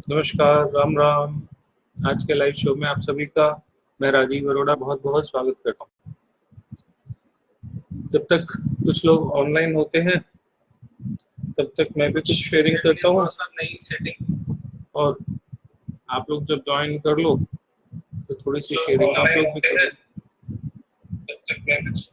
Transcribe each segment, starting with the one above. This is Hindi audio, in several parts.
नमस्कार, राम राम। आज के लाइव शो में आप सभी का मैं राजीव अरोड़ा बहुत बहुत स्वागत करता हूँ। जब तक कुछ लोग ऑनलाइन होते हैं तब तक मैं भी कुछ शेयरिंग करता हूँ नई सेटिंग, और आप लोग जब ज्वाइन कर लो तो थोड़ी सी शेयरिंग आप लोग भी करें। तब तक मैं कुछ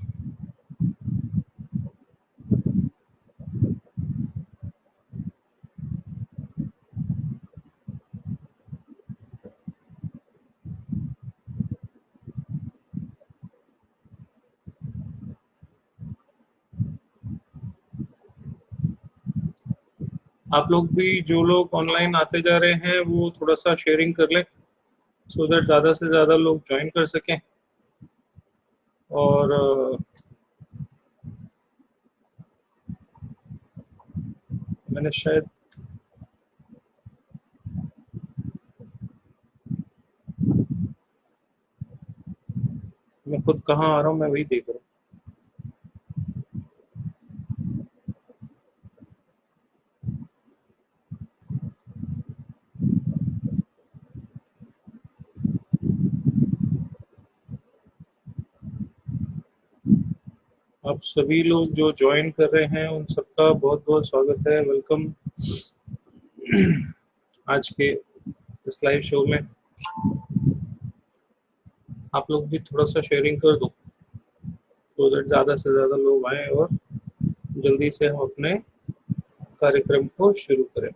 आप लोग भी, जो लोग ऑनलाइन आते जा रहे हैं, वो थोड़ा सा शेयरिंग कर लें सो दैट ज़्यादा से ज़्यादा लोग ज्वाइन कर सकें। और मैंने शायद मैं खुद कहाँ आ रहा हूँ, मैं वही देख रहा हूँ। आप सभी लोग जो ज्वाइन कर रहे हैं उन सबका बहुत बहुत स्वागत है, वेलकम आज के इस लाइव शो में। आप लोग भी थोड़ा सा शेयरिंग कर दो तो दैट ज़्यादा से ज़्यादा लोग आएँ और जल्दी से हम अपने कार्यक्रम को शुरू करें।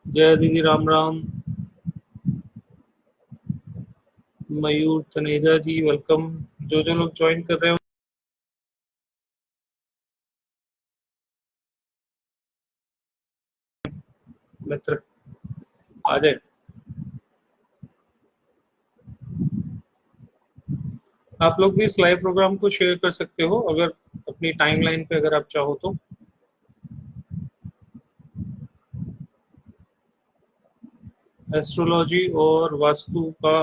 जय दीदी, राम राम। मयूर तनेजा जी वेलकम। जो लोग ज्वाइन कर रहे हैं मित्र आ जाए। आप लोग भी इस लाइव प्रोग्राम को शेयर कर सकते हो अगर अपनी टाइमलाइन पे अगर आप चाहो तो। एस्ट्रोलॉजी और वास्तु का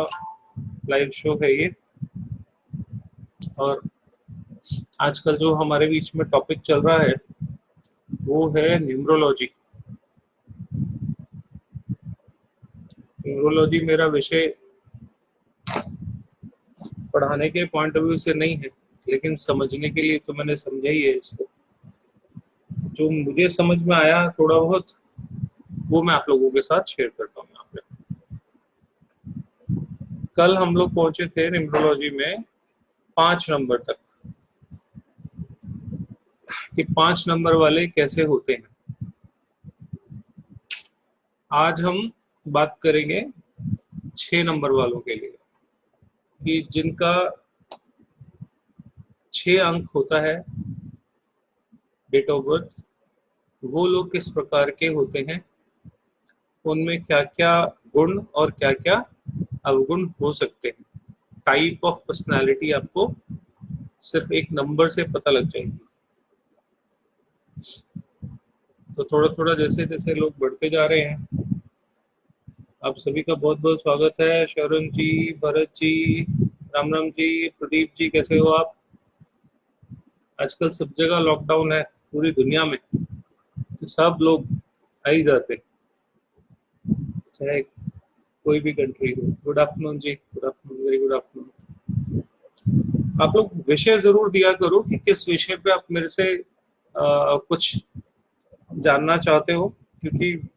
लाइव शो है ये, और आजकल जो हमारे बीच में टॉपिक चल रहा है वो है न्यूमरोलॉजी। न्यूमरोलॉजी मेरा विषय पढ़ाने के पॉइंट ऑफ व्यू से नहीं है, लेकिन समझने के लिए तो मैंने समझा ही है इसको। जो मुझे समझ में आया थोड़ा बहुत वो मैं आप लोगों के साथ शेयर करता हूँ यहाँ पे। कल हम लोग पहुंचे थे न्यूमरोलॉजी में 5 नंबर तक, कि 5 नंबर वाले कैसे होते हैं। आज हम बात करेंगे 6 नंबर वालों के लिए, कि जिनका 6 अंक होता है डेट ऑफ बर्थ, वो लोग किस प्रकार के होते हैं, उनमें क्या क्या गुण और क्या क्या अवगुण हो सकते हैं। टाइप ऑफ पर्सनालिटी आपको सिर्फ एक नंबर से पता लग जाएगी। तो थोड़ा थोड़ा जैसे जैसे लोग बढ़ते जा रहे हैं, आप सभी का बहुत बहुत स्वागत है। शरण जी, भरत जी, राम राम जी, प्रदीप जी, कैसे हो आप? आजकल सब जगह लॉकडाउन है पूरी दुनिया में, तो सब लोग आ ही जाते, चाहे कोई भी कंट्री हो। Good afternoon ji, good afternoon, very good afternoon. आप लोग विषय जरूर दिया करो कि किस विषय पे आप मेरे से कुछ जानना चाहते हो, क्योंकि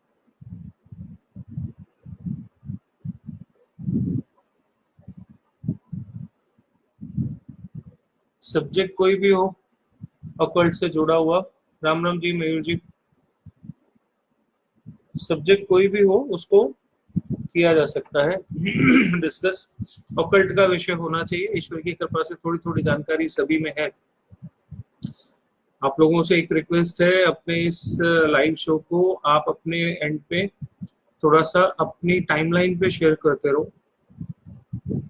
सब्जेक्ट कोई भी हो ऑकल्ट से जुड़ा हुआ। राम राम जी, मयूर जी। सब्जेक्ट कोई भी हो उसको किया जा सकता है डिस्कस। ऑकल्ट का विषय होना चाहिए। ईश्वर की कृपा से थोड़ी थोड़ी जानकारी सभी में है। आप लोगों से एक रिक्वेस्ट है, अपने इस लाइव शो को आप अपने एंड पे थोड़ा सा अपनी टाइमलाइन पे शेयर करते रहो,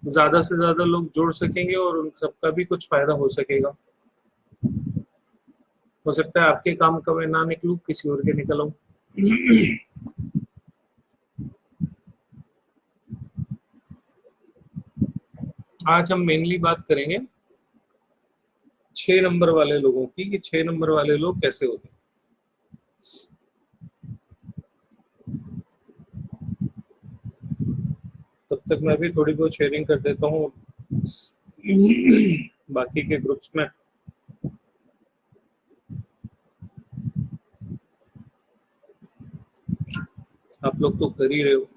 ज्यादा से ज्यादा लोग जुड़ सकेंगे और उन सबका भी कुछ फायदा हो सकेगा। हो सकता है आपके काम का मैं ना निकलूं, किसी और के निकलूं। आज हम मेनली बात करेंगे 6 नंबर वाले लोगों की कि 6 नंबर वाले लोग कैसे होते हैं। तब तक मैं भी थोड़ी बहुत शेयरिंग कर देता हूँ बाकी के ग्रुप्स में। आप लोग तो कर ही रहे हो,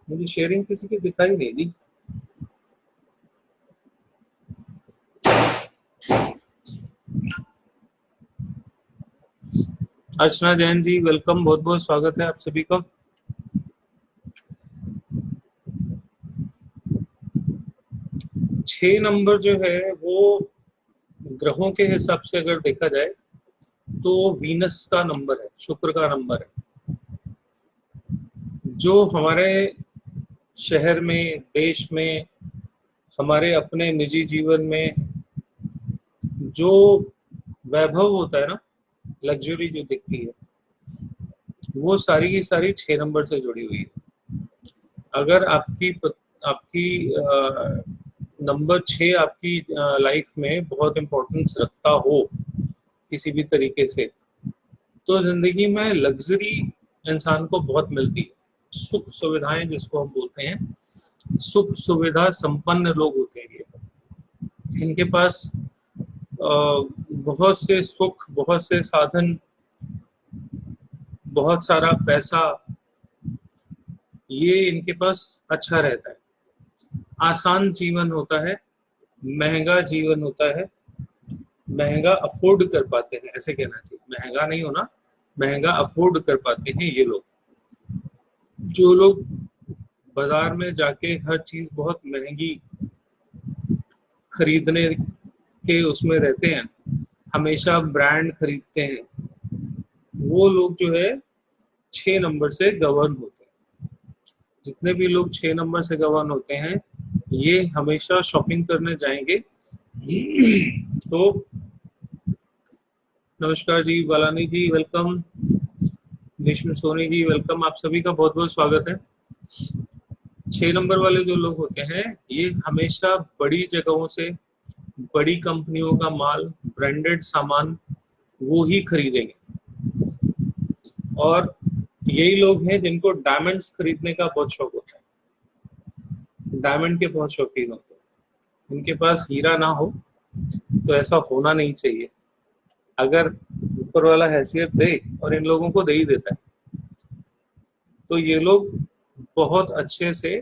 मुझे शेयरिंग किसी की दिखाई नहीं दी। अर्चना जैन जी वेलकम, बहुत बहुत स्वागत है आप सभी का। छह नंबर जो है वो ग्रहों के हिसाब से अगर देखा जाए तो वीनस का नंबर है, शुक्र का नंबर है। जो हमारे शहर में, देश में, हमारे अपने निजी जीवन में जो वैभव होता है ना, लग्जरी जो दिखती है, वो सारी की सारी 6 नंबर से जुड़ी हुई है। अगर आपकी नंबर 6 आपकी लाइफ में बहुत इम्पोर्टेंस रखता हो किसी भी तरीके से, तो जिंदगी में लग्जरी इंसान को बहुत मिलती है। सुख सुविधाएं जिसको हम बोलते हैं, सुख सुविधा संपन्न लोग होते हैं ये। इनके पास बहुत से सुख, बहुत से साधन, बहुत सारा पैसा, ये इनके पास अच्छा रहता है। आसान जीवन होता है, महंगा जीवन होता है, महंगा अफोर्ड कर पाते हैं, ऐसे कहना चाहिए, महंगा नहीं होना, महंगा अफोर्ड कर पाते हैं ये लोग। जो लोग बाजार में जाके हर चीज बहुत महंगी खरीदने के उसमें रहते हैं, हमेशा ब्रांड खरीदते हैं, वो लोग जो है 6 नंबर से गवर्न होते हैं। जितने भी लोग 6 नंबर से गवर्न होते हैं ये हमेशा शॉपिंग करने जाएंगे। तो नमस्कार जी, बालानी जी वेलकम, विष्णु सोनी जी वेलकम, आप सभी का बहुत बहुत स्वागत है। 6 नंबर वाले जो लोग होते हैं ये हमेशा बड़ी जगहों से, बड़ी कंपनियों का माल, ब्रांडेड सामान वो ही खरीदेंगे। और यही लोग हैं जिनको डायमंड्स खरीदने का बहुत शौक होता है, डायमंड के बहुत शौकीन होते हैं। उनके पास हीरा ना हो तो ऐसा होना नहीं चाहिए। अगर ऊपर वाला हैसियत दे, और इन लोगों को दे ही देता है, तो ये लोग बहुत अच्छे से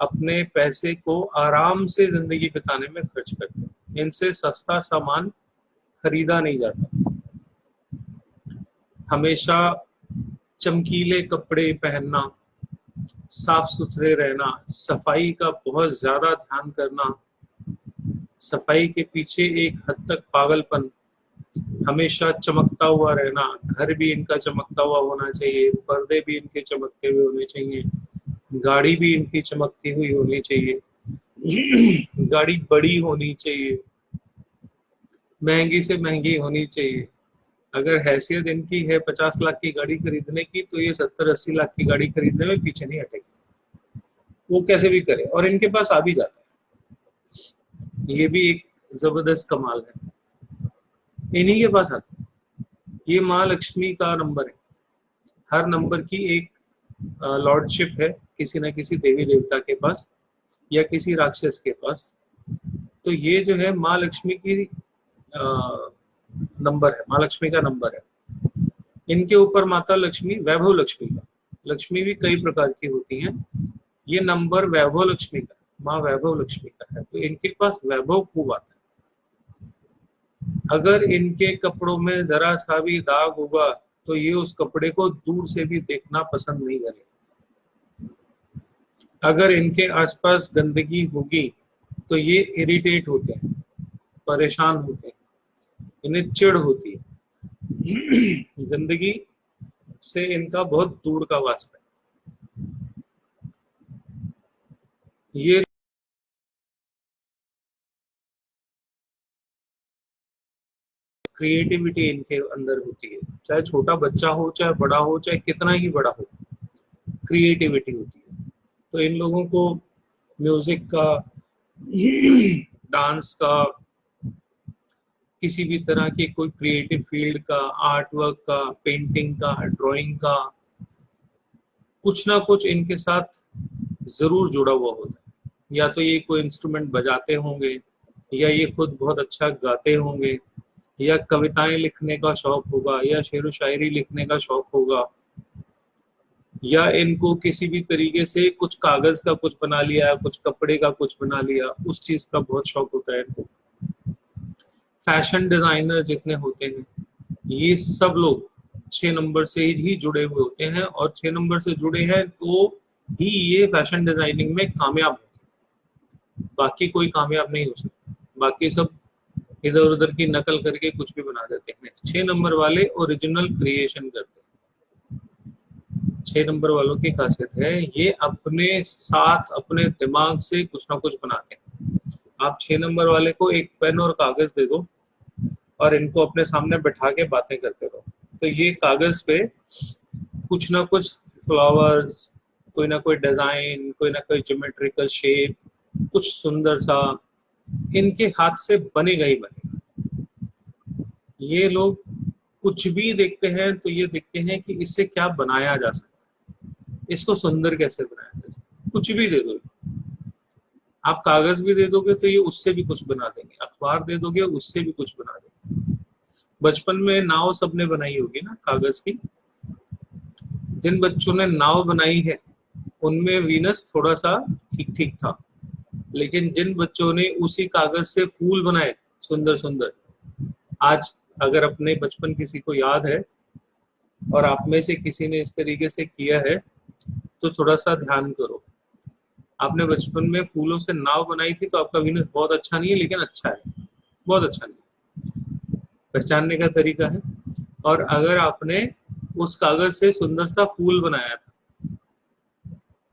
अपने पैसे को आराम से जिंदगी बिताने में खर्च करते हैं। इनसे सस्ता सामान खरीदा नहीं जाता। हमेशा चमकीले कपड़े पहनना, साफ सुथरे रहना, सफाई का बहुत ज्यादा ध्यान करना, सफाई के पीछे एक हद तक पागलपन, हमेशा चमकता हुआ रहना, घर भी इनका चमकता हुआ होना चाहिए, पर्दे भी इनके चमकते हुए होने चाहिए, गाड़ी भी इनकी चमकती हुई होनी चाहिए, गाड़ी बड़ी होनी चाहिए, महंगी से महंगी होनी चाहिए। अगर हैसियत इनकी है 50 लाख की गाड़ी खरीदने की, तो ये 70-80 लाख की गाड़ी खरीदने में पीछे नहीं हटेगी, वो कैसे भी करे, और इनके पास आ भी जाता है। ये भी एक जबरदस्त कमाल है, इन्हीं के पास आता है। ये माँ लक्ष्मी का नंबर है। हर नंबर की एक लॉर्डशिप है किसी न किसी देवी देवता के पास या किसी राक्षस के पास। तो ये जो है माँ लक्ष्मी की नंबर है, माँ लक्ष्मी का नंबर है। इनके ऊपर माता लक्ष्मी, वैभव लक्ष्मी का, लक्ष्मी भी कई प्रकार की होती हैं, ये नंबर वैभव लक्ष्मी का, माँ वैभव लक्ष्मी का है। तो इनके पास वैभव खूब आता है। अगर इनके कपड़ों में जरा सा भी दाग होगा तो ये उस कपड़े को दूर से भी देखना पसंद नहीं करेंगे। अगर इनके आसपास गंदगी होगी तो ये इरिटेट होते हैं, परेशान होते हैं, इन्हें चिढ़ होती है। गंदगी से इनका बहुत दूर का वास्ता है। ये क्रिएटिविटी इनके अंदर होती है, चाहे छोटा बच्चा हो, चाहे बड़ा हो, चाहे कितना ही बड़ा हो, क्रिएटिविटी होती है। तो इन लोगों को म्यूजिक का, डांस का, किसी भी तरह के कोई क्रिएटिव फील्ड का, आर्ट वर्क का, पेंटिंग का, ड्राइंग का, कुछ ना कुछ इनके साथ जरूर जुड़ा हुआ होता है। या तो ये कोई इंस्ट्रूमेंट बजाते होंगे, या ये खुद बहुत अच्छा गाते होंगे, या कविताएं लिखने का शौक होगा, या शेर व शायरी लिखने का शौक होगा, या इनको किसी भी तरीके से कुछ कागज का कुछ बना लिया, कुछ कपड़े का कुछ बना लिया, उस चीज का बहुत शौक होता है इनको। फैशन डिजाइनर जितने होते हैं, ये सब लोग 6 नंबर से ही जुड़े हुए होते हैं, और 6 नंबर से जुड़े हैं तो ही ये फैशन डिजाइनिंग में कामयाब होंगे। बाकी कोई कामयाब नहीं हो सकता, बाकी सब इधर उधर की नकल करके कुछ भी बना देते हैं। 6 नंबर वाले ओरिजिनल क्रिएशन करते हैं। 6 नंबर वालों की खासियत है, ये अपने साथ अपने दिमाग से कुछ ना कुछ बनाते हैं। आप 6 नंबर वाले को एक पेन और कागज दे दो और इनको अपने सामने बैठा के बातें करते रहो, तो ये कागज पे कुछ ना कुछ फ्लावर्स, कोई ना कोई डिजाइन, कोई ना कोई ज्योमेट्रिकल शेप, कुछ सुंदर सा इनके हाथ से बनेगा ही बनेगा। ये लोग कुछ भी देखते हैं तो ये देखते हैं कि इससे क्या बनाया जा सकता है, इसको सुंदर कैसे बनाया जा सकता है। कुछ भी दे दो, आप कागज भी दे दोगे तो ये उससे भी कुछ बना देंगे, अखबार दे दोगे उससे भी कुछ बना देंगे। बचपन में नाव सबने बनाई होगी ना कागज की। जिन बच्चों ने नाव बनाई है उनमें वीनस थोड़ा सा ठीक ठीक था, लेकिन जिन बच्चों ने उसी कागज से फूल बनाए सुंदर सुंदर, आज अगर अपने बचपन किसी को याद है और आप में से किसी ने इस तरीके से किया है तो थोड़ा सा ध्यान करो। आपने बचपन में फूलों से नाव बनाई थी तो आपका वीनस बहुत अच्छा नहीं है, लेकिन अच्छा है, बहुत अच्छा नहीं है, पहचानने का तरीका है। और अगर आपने उस कागज से सुंदर सा फूल बनाया था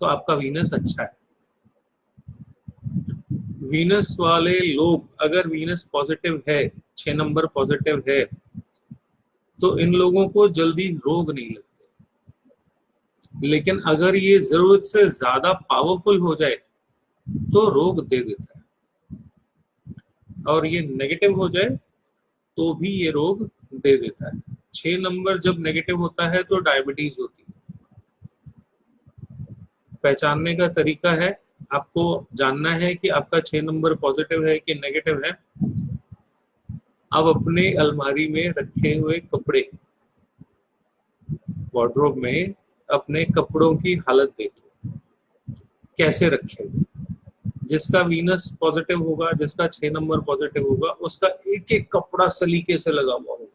तो आपका वीनस अच्छा है। वीनस वाले लोग, अगर वीनस पॉजिटिव है, 6 नंबर पॉजिटिव है, तो इन लोगों को जल्दी रोग नहीं लगते। लेकिन अगर ये जरूरत से ज्यादा पावरफुल हो जाए तो रोग दे देता है, और ये नेगेटिव हो जाए तो भी ये रोग दे देता है। 6 नंबर जब नेगेटिव होता है तो डायबिटीज होती है। पहचानने का तरीका है, आपको जानना है कि आपका 6 नंबर पॉजिटिव है कि नेगेटिव है। अब अपने अलमारी में रखे हुए कपड़े, वार्डरोब में अपने कपड़ों की हालत देख लो, कैसे रखे हुए। जिसका वीनस पॉजिटिव होगा, जिसका 6 नंबर पॉजिटिव होगा, उसका एक एक कपड़ा सलीके से लगा हुआ होगा।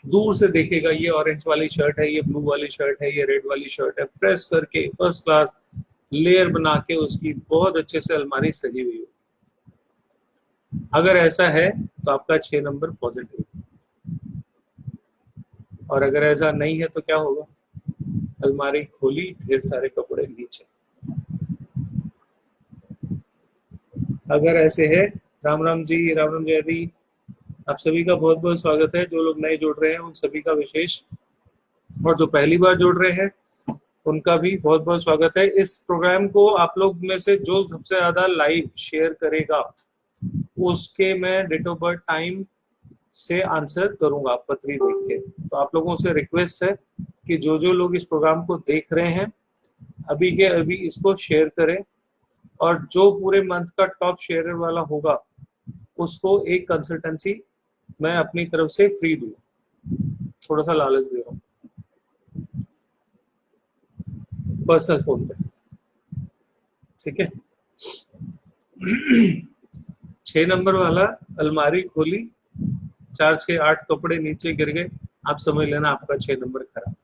दूर से देखेगा ये ऑरेंज वाली शर्ट है, ये ब्लू वाली शर्ट है, ये रेड वाली शर्ट है, प्रेस करके फर्स्ट क्लास लेयर बना के उसकी बहुत अच्छे से अलमारी सजी हुई होगी। अगर ऐसा है तो आपका 6 नंबर पॉजिटिव है, और अगर ऐसा नहीं है तो क्या होगा? अलमारी खोली, ढेर सारे कपड़े नीचे। अगर ऐसे है, राम राम जी, राम राम जय दी, आप सभी का बहुत बहुत स्वागत है। जो लोग नए जुड़ रहे हैं उन सभी का विशेष, और जो पहली बार जुड़ रहे हैं उनका भी बहुत बहुत स्वागत है। इस प्रोग्राम को आप लोग में से जो सबसे ज्यादा लाइव शेयर करेगा उसके मैं डेट ऑफ बर्थ टाइम से आंसर करूंगा पत्री देख के। तो आप लोगों से रिक्वेस्ट है कि जो जो लोग इस प्रोग्राम को देख रहे हैं अभी के अभी इसको शेयर करें, और जो पूरे मंथ का टॉप शेयरर वाला होगा उसको एक कंसल्टेंसी मैं अपनी तरफ से फ्री दूंगा। थोड़ा सा लालच दे रहा हूँ, पर्सनल फोन पे, ठीक है। 6 नंबर वाला अलमारी खोली, 4 6 8 कपड़े नीचे गिर गए, आप समझ लेना आपका 6 नंबर खराब।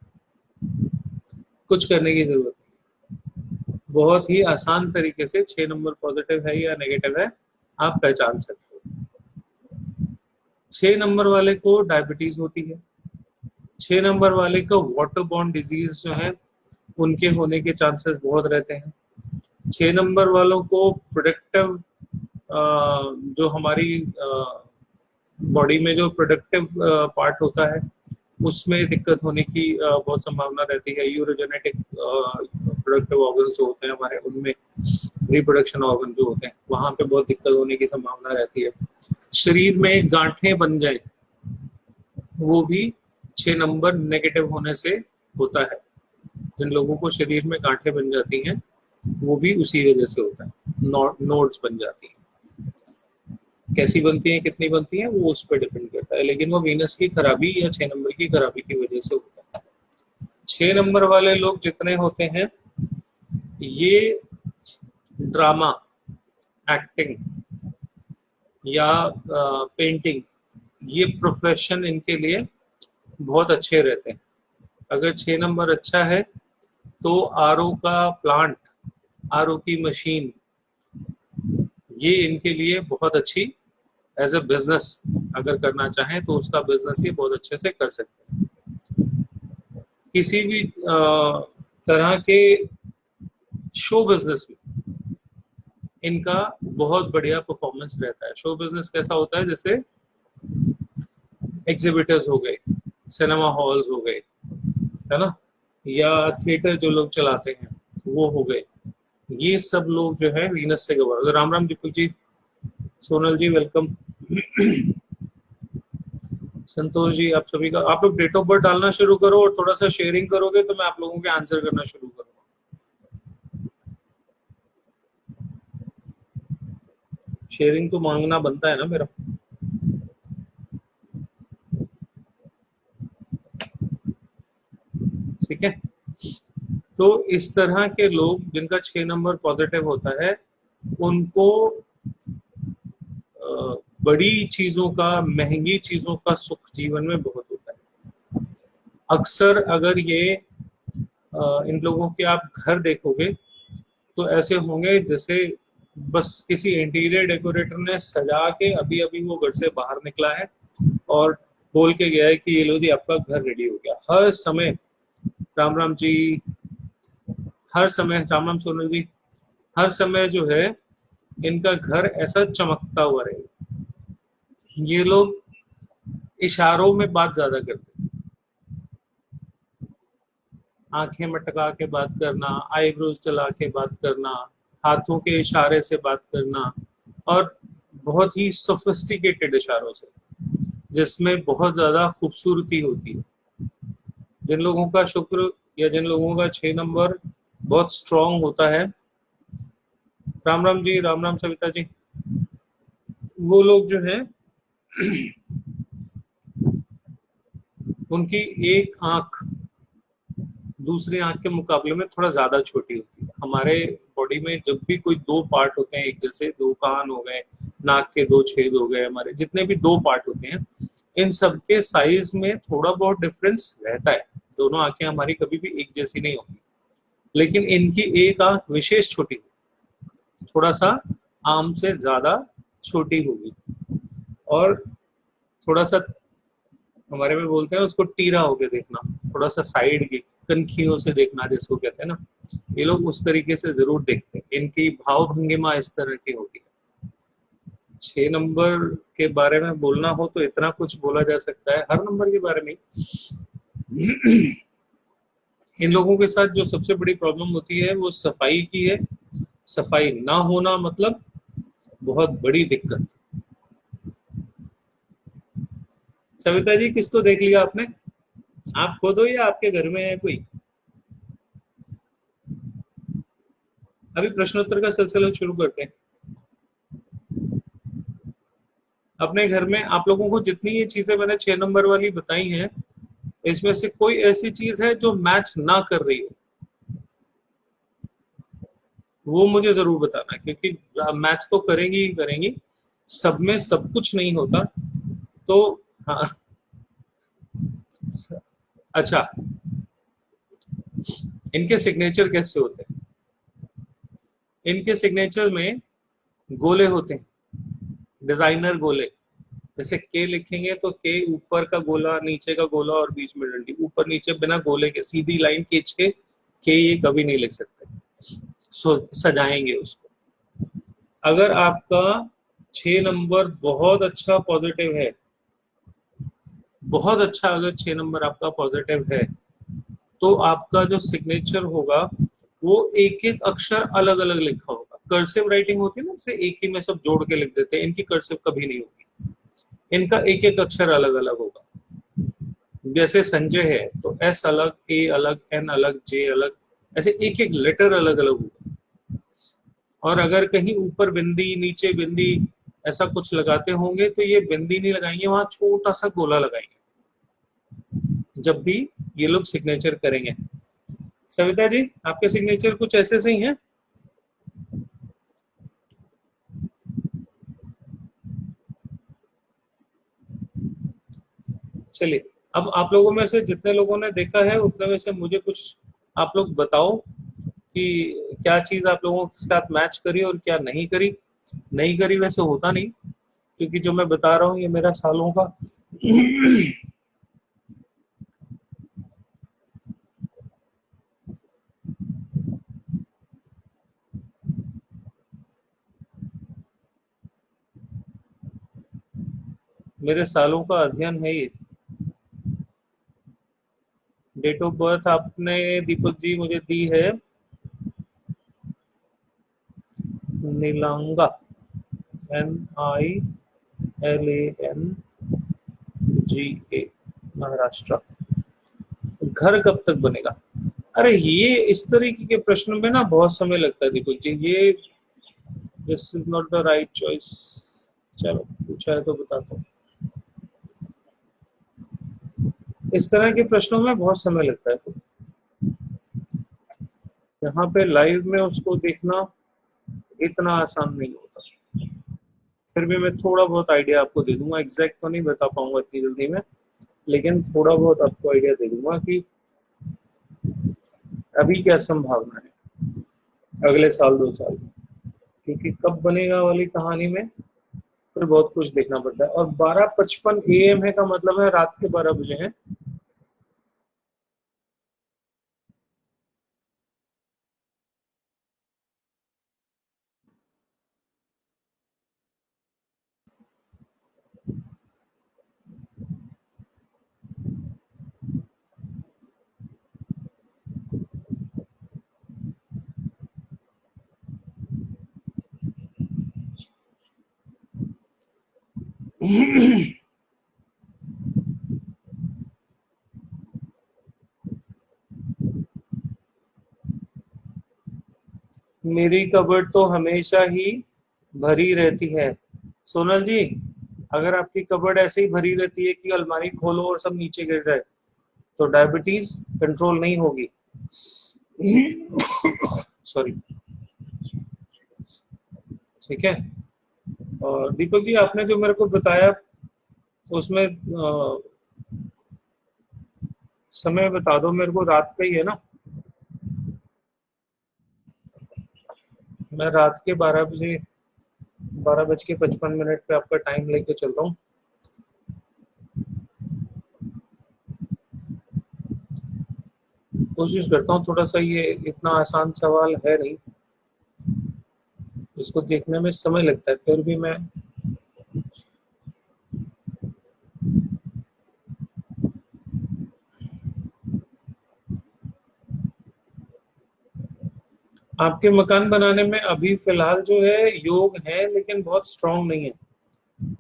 कुछ करने की जरूरत नहीं, बहुत ही आसान तरीके से 6 नंबर पॉजिटिव है या नेगेटिव है आप पहचान सकते हो। 6 नंबर वाले को डायबिटीज होती है। 6 नंबर वाले को वाटर बॉर्न डिजीज जो है उनके होने के चांसेस बहुत रहते हैं। 6 नंबर वालों को प्रोडक्टिव जो हमारी बॉडी में जो प्रोडक्टिव पार्ट होता है उसमें दिक्कत होने की बहुत संभावना रहती है। यूरोजेनेटिक प्रोडक्टिव ऑर्गन्स जो होते हैं हमारे, उनमें रिप्रोडक्शन ऑर्गन जो होते हैं वहां पे बहुत दिक्कत होने की संभावना रहती है। शरीर में गांठें बन जाए वो भी 6 नंबर नेगेटिव होने से होता है। जिन लोगों को शरीर में गांठें बन जाती हैं वो भी उसी वजह से होता है, नोड्स बन जाती हैं। कैसी बनती हैं, कितनी बनती हैं, वो उस पर डिपेंड करता है, लेकिन वो वीनस की खराबी या 6 नंबर की खराबी की वजह से होता है। 6 नंबर वाले लोग जितने होते हैं ये ड्रामा, एक्टिंग या पेंटिंग, ये प्रोफेशन इनके लिए बहुत अच्छे रहते हैं। अगर 6 नंबर अच्छा है तो आरओ का प्लांट, आरओ की मशीन, ये इनके लिए बहुत अच्छी एज अ बिजनेस अगर करना चाहें तो उसका बिजनेस ये बहुत अच्छे से कर सकते हैं। किसी भी तरह के शो बिजनेस में इनका बहुत बढ़िया परफॉर्मेंस रहता है। शो बिजनेस कैसा होता है, जैसे एग्जिबिटर्स हो गए, सिनेमा हॉल्स हो गए, है ना, या थिएटर जो लोग चलाते हैं वो हो गए, ये सब लोग जो है वीनस से गवाह। राम राम दीपक जी, सोनल जी वेलकम, संतोष जी, आप सभी का। आप लोग डेट ऑफ बर्थ डालना शुरू करो और थोड़ा सा शेयरिंग करोगे तो मैं आप लोगों के आंसर करना शुरू करूंगा। शेयरिंग तो मांगना बनता है ना मेरा। ठीक है, तो इस तरह के लोग जिनका 6 नंबर पॉजिटिव होता है उनको बड़ी चीजों का, महंगी चीजों का सुख जीवन में बहुत होता है। अक्सर अगर ये इन लोगों के आप घर देखोगे तो ऐसे होंगे जैसे बस किसी इंटीरियर डेकोरेटर ने सजा के अभी अभी वो घर से बाहर निकला है और बोल के गया है कि ये लो जी आपका घर रेडी हो गया। हर समय, राम राम जी, हर समय, राम राम सोनल जी, हर समय जो है इनका घर ऐसा चमकता हुआ रहेगा। ये लोग इशारों में बात ज्यादा करते हैं, आंखें मटका के बात करना, आईब्रोज चला के बात करना, हाथों के इशारे से बात करना, और बहुत ही सोफिस्टिकेटेड इशारों से जिसमें बहुत ज्यादा खूबसूरती होती है। जिन लोगों का शुक्र या जिन लोगों का 6 नंबर बहुत स्ट्रांग होता है, राम राम जी, राम राम सविता जी, वो लोग जो है उनकी एक आंख दूसरी आंख के मुकाबले में थोड़ा ज्यादा छोटी होती है। हमारे बॉडी में जब भी कोई 2 पार्ट होते हैं, एक जैसे 2 कान हो गए, नाक के 2 छेद हो गए, हमारे जितने भी 2 पार्ट होते हैं इन सबके साइज में थोड़ा बहुत डिफरेंस रहता है। दोनों आंखें हमारी कभी भी एक जैसी नहीं होती, लेकिन इनकी एक आंख विशेष छोटी, थोड़ा सा आम से ज्यादा छोटी होगी, और थोड़ा सा हमारे में बोलते हैं उसको टीरा होके देखना, थोड़ा सा साइड की कनखियों से देखना जिसको कहते हैं ना, ये लोग उस तरीके से जरूर देखते हैं। इनकी भाव भंगिमा इस तरह की होती है। 6 नंबर के बारे में बोलना हो तो इतना कुछ बोला जा सकता है, हर नंबर के बारे में। इन लोगों के साथ जो सबसे बड़ी प्रॉब्लम होती है वो सफाई की है। सफाई ना होना मतलब बहुत बड़ी दिक्कत। सविता जी, किसको देख लिया आपने? आप खुद हो या आपके घर में है कोई? अभी प्रश्नोत्तर का सिलसिला शुरू करते हैं। अपने घर में आप लोगों को जितनी ये चीजें मैंने 6 नंबर वाली बताई हैं, इसमें से कोई ऐसी चीज है जो मैच ना कर रही हो, वो मुझे जरूर बताना, क्योंकि मैच तो करेंगी ही करेंगी, सब में सब कुछ नहीं होता। तो हाँ, अच्छा, इनके सिग्नेचर कैसे होते हैं? इनके सिग्नेचर में गोले होते हैं, डिजाइनर गोले। जैसे के लिखेंगे तो के ऊपर का गोला, नीचे का गोला और बीच में डंडी, ऊपर नीचे बिना गोले के सीधी लाइन खींच के ये कभी नहीं लिख सकते, सजाएंगे उसको। अगर आपका 6 नंबर बहुत अच्छा पॉजिटिव है बहुत अच्छा, अगर 6 नंबर आपका पॉजिटिव है तो आपका जो सिग्नेचर होगा वो एक एक अक्षर अलग अलग लिखा होगा। कर्सिव राइटिंग होती है ना, जैसे एक ही में सब जोड़ के लिख देते हैं, इनकी कर्सिव कभी नहीं होगी, इनका एक एक अक्षर अलग अलग होगा। जैसे संजय है तो एस अलग, ए अलग, एन अलग, जे अलग, ऐसे एक एक लेटर अलग अलग होगा। और अगर कहीं ऊपर बिंदी नीचे बिंदी ऐसा कुछ लगाते होंगे तो ये बिंदी नहीं लगाएंगे, वहां छोटा सा गोला लगाएंगे जब भी ये लोग सिग्नेचर करेंगे। सविता जी, आपके सिग्नेचर कुछ ऐसे से ही हैं? चलिए, अब आप लोगों में से जितने लोगों ने देखा है उतने में से मुझे कुछ आप लोग बताओ कि क्या चीज आप लोगों के साथ मैच करी और क्या नहीं करी। नहीं करी वैसे होता नहीं, क्योंकि जो मैं बता रहा हूँ ये मेरा सालों का मेरे सालों का अध्ययन है ये। डेट ऑफ बर्थ आपने दीपक जी मुझे दी है नीलांगा, NILANGA, महाराष्ट्र। घर कब तक बनेगा? अरे ये इस तरीके के प्रश्न में ना बहुत समय लगता है दीपक जी, ये this is not the right choice. चलो पूछा है तो बताता हूँ। इस तरह के प्रश्नों में बहुत समय लगता है, तो यहाँ पे लाइव में उसको देखना इतना आसान नहीं होता। फिर भी मैं थोड़ा बहुत आइडिया आपको दे दूंगा, एग्जैक्ट तो नहीं बता पाऊंगा इतनी जल्दी में, लेकिन थोड़ा बहुत आपको आइडिया दे दूंगा कि अभी क्या संभावना है अगले साल 2 साल में। क्योंकि कब बनेगा वाली कहानी में फिर बहुत कुछ देखना पड़ता है। और 12:55 AM है का मतलब है रात के 12 बजे है। मेरी कबर्ड तो हमेशा ही भरी रहती है। सोनल जी, अगर आपकी कबर्ड ऐसे ही भरी रहती है कि अलमारी खोलो और सब नीचे गिर जाए तो डायबिटीज कंट्रोल नहीं होगी। सॉरी। ठीक है। और दीपक जी, आपने जो मेरे को बताया उसमें समय बता दो मेरे को, रात का ही है ना? मैं रात के 12 बजे, 12:55 पे आपका टाइम लेके चल रहा हूँ। कोशिश करता हूँ थोड़ा सा, ये इतना आसान सवाल है नहीं, इसको देखने में समय लगता है, फिर भी मैं आपके मकान बनाने में अभी फिलहाल जो है योग है, लेकिन बहुत स्ट्रांग नहीं है।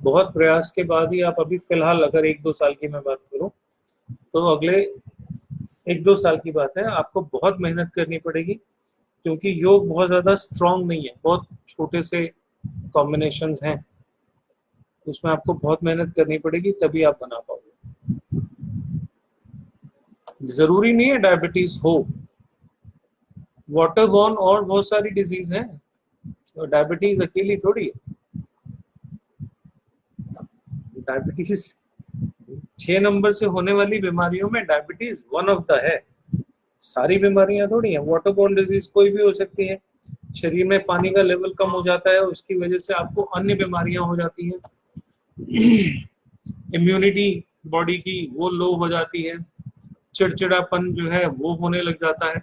बहुत प्रयास के बाद ही आप अभी फिलहाल, अगर 1-2 साल की मैं बात करूं तो अगले 1-2 साल की बात है, आपको बहुत मेहनत करनी पड़ेगी, क्योंकि योग बहुत ज्यादा स्ट्रांग नहीं है, बहुत छोटे से कॉम्बिनेशंस हैं, उसमें आपको बहुत मेहनत करनी पड़ेगी तभी आप बना पाओगे। जरूरी नहीं है डायबिटीज हो, वाटर बॉर्न और बहुत सारी डिजीज हैं, तो डायबिटीज अकेली थोड़ी है। डायबिटीज 6 नंबर से होने वाली बीमारियों में डायबिटीज वन ऑफ द है। सारी बीमारियां थोड़ी हैं, वाटर बॉर्न डिजीज कोई भी हो सकती है। शरीर में पानी का लेवल कम हो जाता है, उसकी वजह से आपको अन्य बीमारियां हो जाती हैं। इम्यूनिटी बॉडी की वो लो हो जाती है, चिड़चिड़ापन जो है वो होने लग जाता है।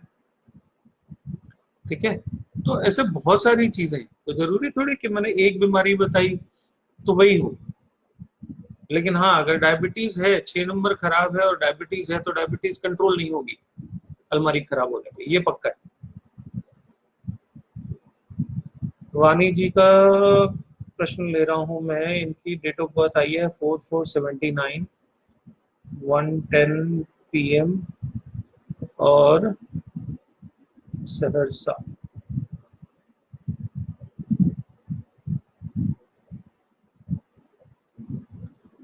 ठीक है, तो ऐसे बहुत सारी चीजें, तो जरूरी थोड़ी कि मैंने एक बीमारी बताई तो वही हो। लेकिन हाँ, अगर डायबिटीज है, 6 नंबर खराब है और डायबिटीज है तो डायबिटीज कंट्रोल नहीं होगी अलमारी खराब होने पे, ये पक्का है। वानी जी का प्रश्न ले रहा हूं मैं। इनकी डेट ऑफ बर्थ आई है 4479, 1:10 PM और Saharsa.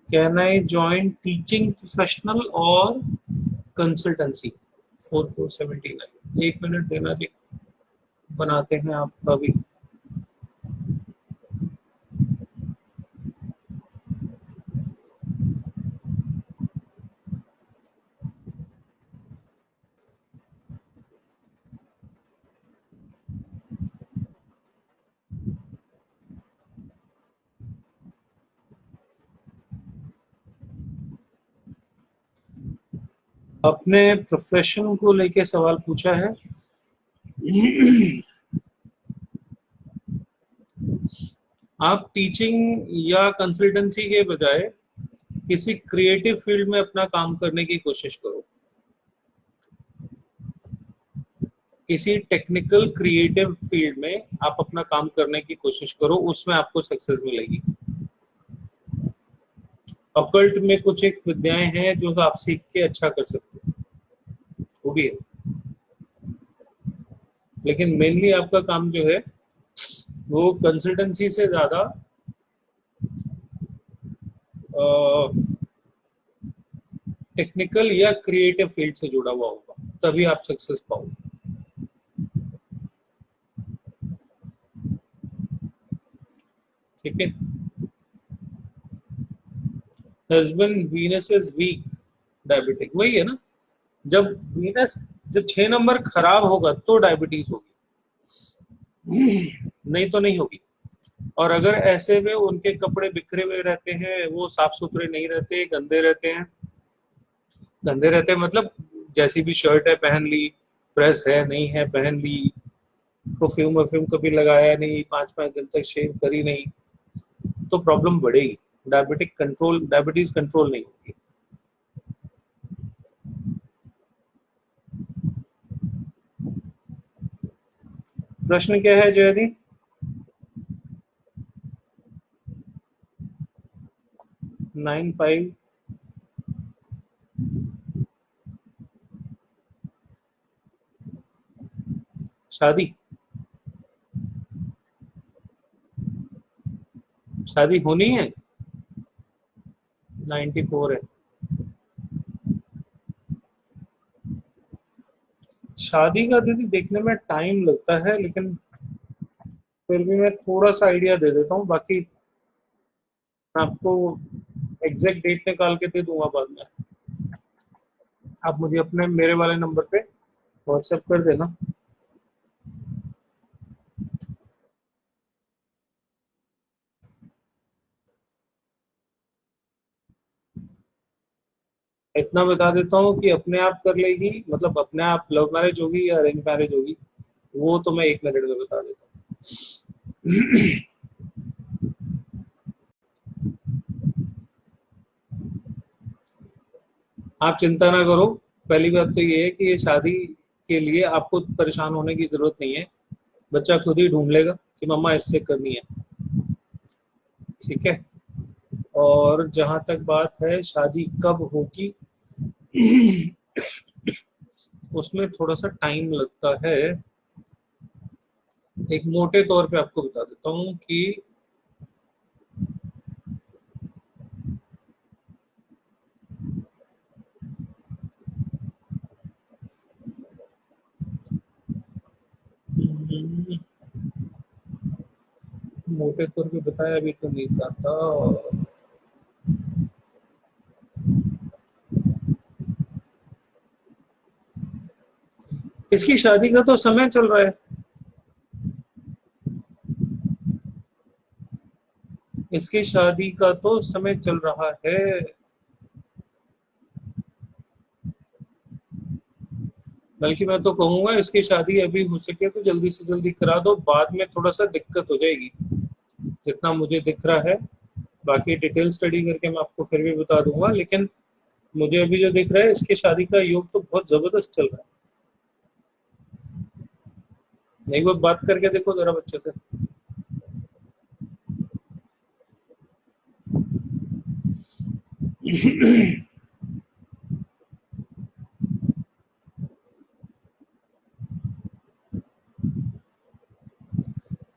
Can I join teaching professional और कंसल्टेंसी? 4479, 1 मिनट देना जी, बनाते हैं आपका भी। अपने प्रोफेशन को लेके सवाल पूछा है। आप टीचिंग या कंसल्टेंसी के बजाय किसी क्रिएटिव फील्ड में अपना काम करने की कोशिश करो। किसी टेक्निकल क्रिएटिव फील्ड में आप अपना काम करने की कोशिश करो, उसमें आपको सक्सेस मिलेगी। ऑकल्ट में कुछ एक विद्याएं हैं जो आप सीख के अच्छा कर सकते हो, वो भी है। लेकिन मेनली आपका काम जो है वो कंसल्टेंसी से ज्यादा टेक्निकल या क्रिएटिव फील्ड से जुड़ा हुआ होगा, तभी आप सक्सेस पाओगे। ठीक है। Husband Venus is weak, diabetic, वही है ना। जब वीनस, जब 6 नंबर खराब होगा तो डायबिटीज होगी, नहीं तो नहीं होगी। और अगर ऐसे में उनके कपड़े बिखरे हुए रहते हैं, वो साफ सुथरे नहीं रहते, गंदे रहते हैं, गंदे रहते हैं मतलब जैसी भी शर्ट है पहन ली, प्रेस है नहीं है पहन ली, परफ्यूम वर्फ्यूम कभी लगाया नहीं, 5-5 दिन तक शेव करी नहीं, तो प्रॉब्लम बढ़ेगी। डायबिटीज कंट्रोल नहीं होगी। प्रश्न क्या है जयदी? 95 शादी, शादी होनी है। 94 है। शादी का दीदी देखने में टाइम लगता है, लेकिन फिर भी मैं थोड़ा सा आइडिया दे देता हूँ, बाकी मैं आपको एग्जैक्ट डेट निकाल के दे दूंगा बाद में। आप मुझे अपने मेरे वाले नंबर पे व्हाट्सएप कर देना। इतना बता देता हूँ कि अपने आप कर लेगी, मतलब अपने आप लव मैरिज होगी या अरेंज मैरिज होगी, वो तो मैं 1 मिनट में बता देता हूँ। आप चिंता ना करो। पहली बात तो ये है कि ये शादी के लिए आपको परेशान होने की जरूरत नहीं है, बच्चा खुद ही ढूंढ लेगा कि मम्मा इससे करनी है। ठीक है। और जहां तक बात है शादी कब होगी, उसमें थोड़ा सा टाइम लगता है। एक मोटे तौर पे आपको बता देता हूँ कि मोटे तौर पे बताया भी तो नहीं जाता। इसकी शादी का तो समय चल रहा है, इसकी शादी का तो समय चल रहा है। बल्कि मैं तो कहूंगा इसकी शादी अभी हो सके तो जल्दी से जल्दी करा दो, बाद में थोड़ा सा दिक्कत हो जाएगी, जितना मुझे दिख रहा है बाकी डिटेल स्टडी करके मैं आपको फिर भी बता दूंगा, लेकिन मुझे अभी जो दिख रहा है इसके शादी का योग तो बहुत जबरदस्त चल रहा है। एक बार बात करके देखो जरा बच्चे से।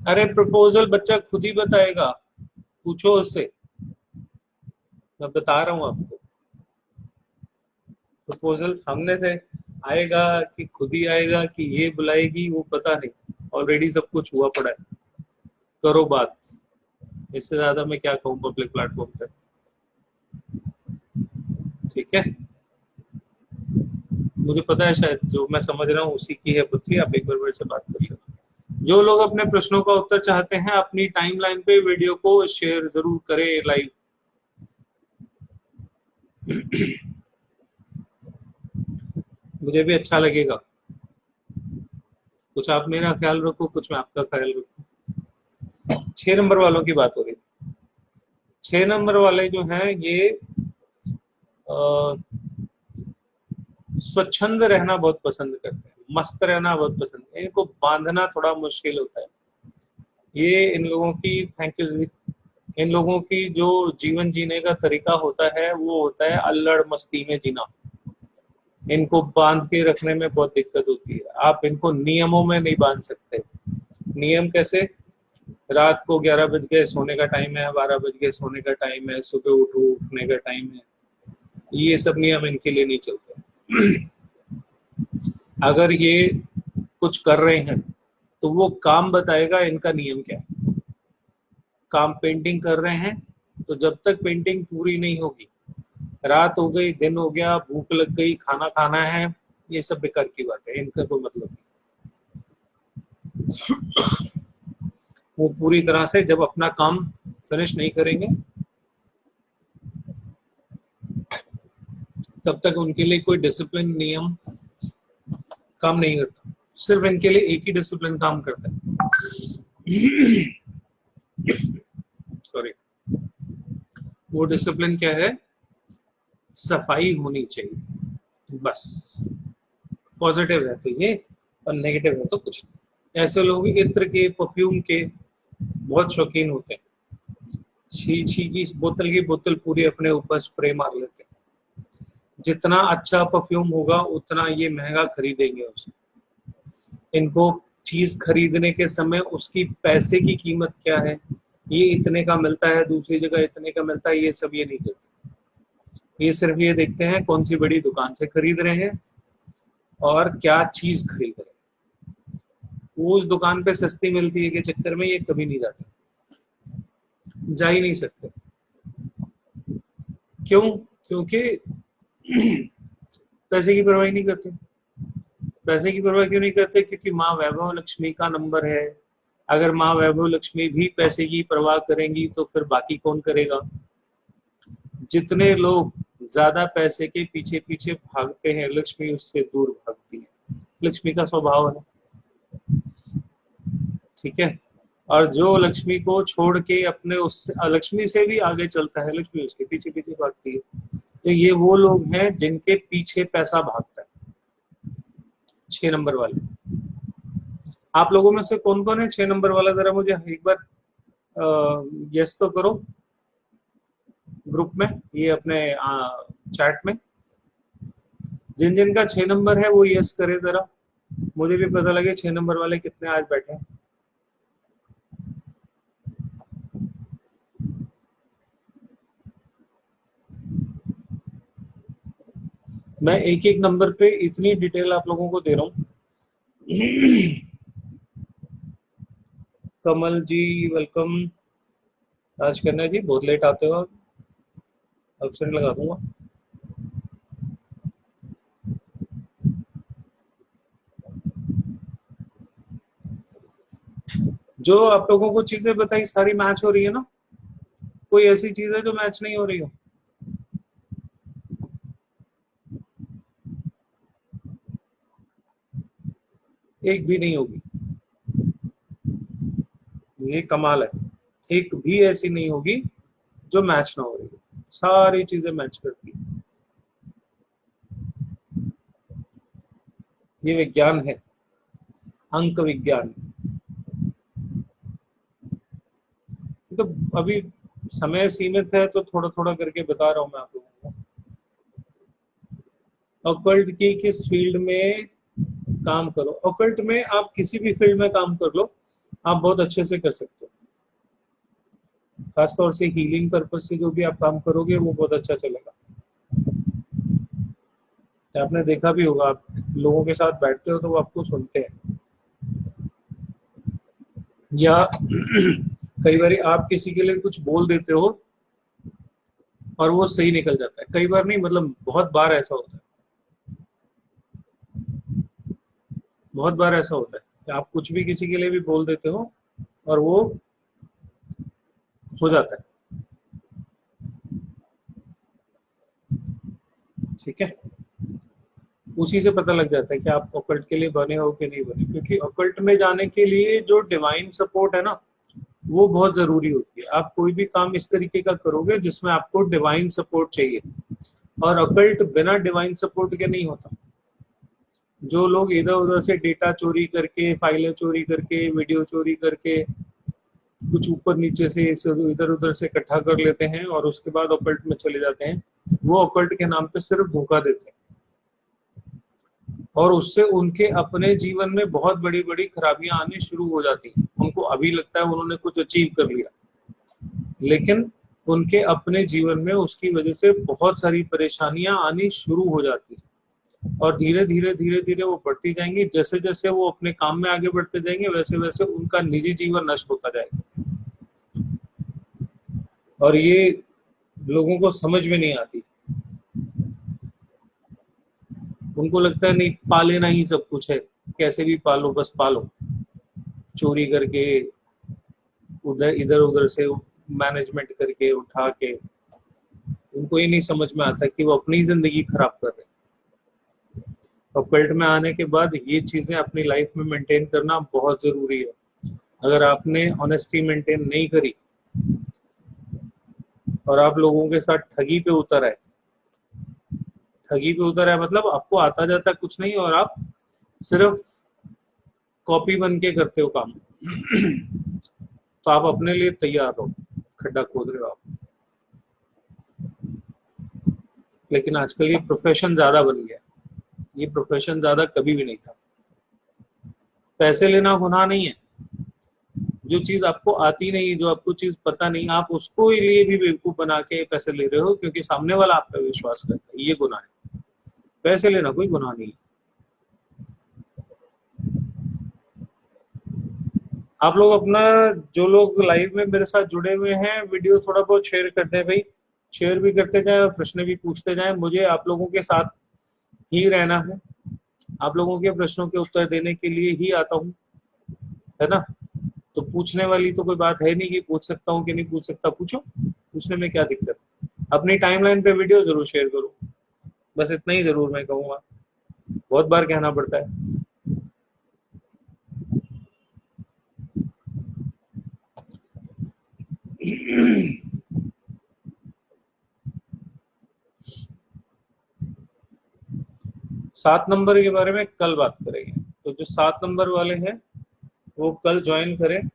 अरे प्रपोजल बच्चा खुद ही बताएगा, पूछो उससे, मैं बता रहा हूँ आपको। प्रपोजल सामने से आएगा कि खुद ही आएगा कि ये बुलाएगी, वो पता नहीं, ऑलरेडी सब कुछ हुआ पड़ा है। करो बात, इससे ज्यादा मैं क्या कहूँ पब्लिक प्लेटफॉर्म पे, ठीक है। मुझे पता है शायद जो मैं समझ रहा हूँ उसी की है पुत्री, आप एक बार मेरे से बात कर लो। जो लोग अपने प्रश्नों का उत्तर चाहते हैं अपनी टाइमलाइन पे वीडियो को शेयर जरूर करें लाइव। मुझे भी अच्छा लगेगा, कुछ आप मेरा ख्याल रखो, कुछ मैं आपका ख्याल रखूं। 6 नंबर वालों की बात हो रही थी। 6 नंबर वाले जो हैं ये स्वच्छंद रहना बहुत पसंद करते हैं, मस्त रहना बहुत पसंद है, इनको बांधना थोड़ा मुश्किल होता है। ये इन लोगों की, थैंक यू, इन लोगों की जो जीवन जीने का तरीका होता है वो होता है अल्लड़ मस्ती में जीना। इनको बांध के रखने में बहुत दिक्कत होती है, आप इनको नियमों में नहीं बांध सकते। नियम कैसे? रात को 11 बज गए सोने का टाइम है, 12 बज गए सोने का टाइम है, सुबह उठो उठने का टाइम है, ये सब नियम इनके लिए नहीं चलते। अगर ये कुछ कर रहे हैं तो वो काम बताएगा इनका नियम क्या है। काम पेंटिंग कर रहे हैं तो जब तक पेंटिंग पूरी नहीं होगी, रात हो गई, दिन हो गया, भूख लग गई, खाना खाना है, ये सब बेकार की बात है, इनका कोई मतलब नहीं। वो पूरी तरह से जब अपना काम फिनिश नहीं करेंगे तब तक उनके लिए कोई डिसिप्लिन नियम काम नहीं करता। सिर्फ इनके लिए एक ही डिसिप्लिन काम करता है। सॉरी, वो डिसिप्लिन क्या है? सफाई होनी चाहिए बस। पॉजिटिव है तो ये, और नेगेटिव है तो कुछ नहीं। ऐसे लोग इत्र के, परफ्यूम के बहुत शौकीन होते हैं, शीशी की बोतल पूरी अपने ऊपर स्प्रे मार लेते हैं। जितना अच्छा परफ्यूम होगा उतना ये महंगा खरीदेंगे उसे। इनको चीज खरीदने के समय उसकी पैसे की कीमत क्या है, ये इतने का मिलता है, दूसरी जगह इतने का मिलता है, ये सब ये नहीं करते। ये सिर्फ ये देखते हैं कौन सी बड़ी दुकान से खरीद रहे हैं और क्या चीज खरीद रहे हैं। वो उस दुकान पे सस्ती मिलती है के चक्कर में ये कभी नहीं जाते, जा ही नहीं सकते। क्यों? क्योंकि पैसे की परवाह नहीं करते। पैसे की परवाह क्यों नहीं करते? क्योंकि माँ वैभव लक्ष्मी का नंबर है। अगर माँ वैभव लक्ष्मी भी पैसे की परवाह करेंगी तो फिर बाकी कौन करेगा? जितने लोग ज्यादा पैसे के पीछे पीछे भागते हैं, लक्ष्मी उससे दूर भागती है। लक्ष्मी का स्वभाव है, ठीक है। और जो लक्ष्मी को छोड़ के अपने उससे, लक्ष्मी से भी आगे चलता है, लक्ष्मी उसके पीछे पीछे भागती है। तो ये वो लोग हैं जिनके पीछे पैसा भागता है, 6 नंबर वाले। आप लोगों में से कौन कौन है 6 नंबर वाला? जरा मुझे एक बार यस तो करो ग्रुप में, ये अपने चैट में। जिन जिन का 6 नंबर है वो यस करे जरा, मुझे भी पता लगे 6 नंबर वाले कितने आज बैठे हैं। मैं एक एक नंबर पे इतनी डिटेल आप लोगों को दे रहा हूँ। कमल जी वेलकम। राज खन्ना जी बहुत लेट आते हो, अक्सर लगा दूंगा। जो आप लोगों को चीजें बताई सारी मैच हो रही है ना? कोई ऐसी चीज है जो मैच नहीं हो रही हो? एक भी नहीं होगी, ये कमाल है। एक भी ऐसी नहीं होगी जो मैच ना हो रही है, सारी चीजें मैच करती है। ये विज्ञान है, अंक विज्ञान। तो अभी समय सीमित है तो थोड़ा थोड़ा करके बता रहा हूं मैं आप लोगों को। ऑकल्ट की किस फील्ड में काम करो, ऑकल्ट में आप किसी भी फील्ड में काम कर लो, आप बहुत अच्छे से कर सकते हो। खासतौर से हीलिंग पर्पज से जो भी आप काम करोगे वो बहुत अच्छा चलेगा। आपने देखा भी होगा, आप लोगों के साथ बैठते हो तो वो आपको सुनते हैं, या कई बार आप किसी के लिए कुछ बोल देते हो और वो सही निकल जाता है। कई बार नहीं, मतलब बहुत बार ऐसा होता है, बहुत बार ऐसा होता है कि आप कुछ भी किसी के लिए भी बोल देते हो और वो हो जाता है। ठीक है, उसी से पता लग जाता है कि आप ऑकल्ट के लिए बने हो कि नहीं बने, क्योंकि ऑकल्ट में जाने के लिए जो डिवाइन सपोर्ट है ना, वो बहुत जरूरी होती है। आप कोई भी काम इस तरीके का करोगे जिसमें आपको डिवाइन सपोर्ट चाहिए, और ऑकल्ट बिना डिवाइन सपोर्ट के नहीं होता। जो लोग इधर उधर से डेटा चोरी करके, फाइलें चोरी करके, वीडियो चोरी करके, कुछ ऊपर नीचे से इधर उधर से इकट्ठा कर लेते हैं और उसके बाद ऑकल्ट में चले जाते हैं, वो ऑकल्ट के नाम पे सिर्फ धोखा देते हैं, और उससे उनके अपने जीवन में बहुत बड़ी बड़ी खराबियां आनी शुरू हो जाती हैं। उनको अभी लगता है उन्होंने कुछ अचीव कर लिया, लेकिन उनके अपने जीवन में उसकी वजह से बहुत सारी परेशानियां आनी शुरू हो जाती हैं, और धीरे धीरे धीरे धीरे वो बढ़ती जाएंगी। जैसे जैसे वो अपने काम में आगे बढ़ते जाएंगे, वैसे वैसे उनका निजी जीवन नष्ट होता जाएगा, और ये लोगों को समझ में नहीं आती। उनको लगता है नहीं, पालेना ही सब कुछ है, कैसे भी पालो, बस पालो, चोरी करके, उधर इधर उधर से मैनेजमेंट करके उठा के। उनको ये नहीं समझ में आता कि वो अपनी जिंदगी खराब कर रहे हैं। और कल्ट में आने के बाद ये चीजें अपनी लाइफ में मेंटेन करना बहुत जरूरी है। अगर आपने ऑनेस्टी मेंटेन नहीं करी और आप लोगों के साथ ठगी पे उतर आए, ठगी पे उतर आए मतलब आपको आता जाता कुछ नहीं और आप सिर्फ कॉपी बन के करते हो काम, तो आप अपने लिए तैयार हो, खड्डा खोद रहे हो आप। लेकिन आजकल ये प्रोफेशन ज्यादा बन गया, ये प्रोफेशन ज्यादा कभी भी नहीं था। पैसे लेना गुनाह नहीं है, जो चीज आपको आती नहीं, जो आपको चीज पता नहीं, आप उसको लिए भी बेवकूफ बना के पैसे ले रहे हो क्योंकि सामने वाला आप पे विश्वास करता है, ये गुनाह है। पैसे लेना कोई गुनाह नहीं है। आप लोग अपना, जो लोग लाइव में मेरे साथ जुड़े हुए हैं, वीडियो थोड़ा बहुत शेयर कर दें भाई, शेयर भी करते जाएं और प्रश्न भी पूछते जाएं। मुझे आप लोगों के साथ ही रहना है, आप लोगों के प्रश्नों के उत्तर देने के लिए ही आता हूँ, है ना। तो पूछने वाली तो कोई बात है नहीं कि पूछ सकता हूँ कि नहीं पूछ सकता, पूछो, पूछने में क्या दिक्कत। अपनी टाइमलाइन पे वीडियो जरूर शेयर करो, बस इतना ही जरूर मैं कहूँगा, बहुत बार कहना पड़ता है। 7 नंबर के बारे में कल बात करेंगे, तो जो 7 नंबर वाले हैं वो कल ज्वाइन करें,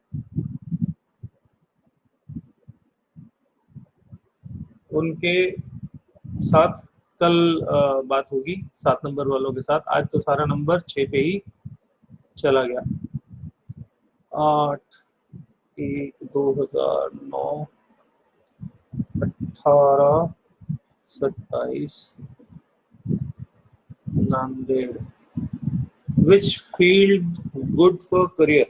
उनके साथ कल बात होगी 7 नंबर वालों के साथ। आज तो सारा नंबर 6 पे ही चला गया। 8/1/2009, 18/27 Nanded. Which field good for career?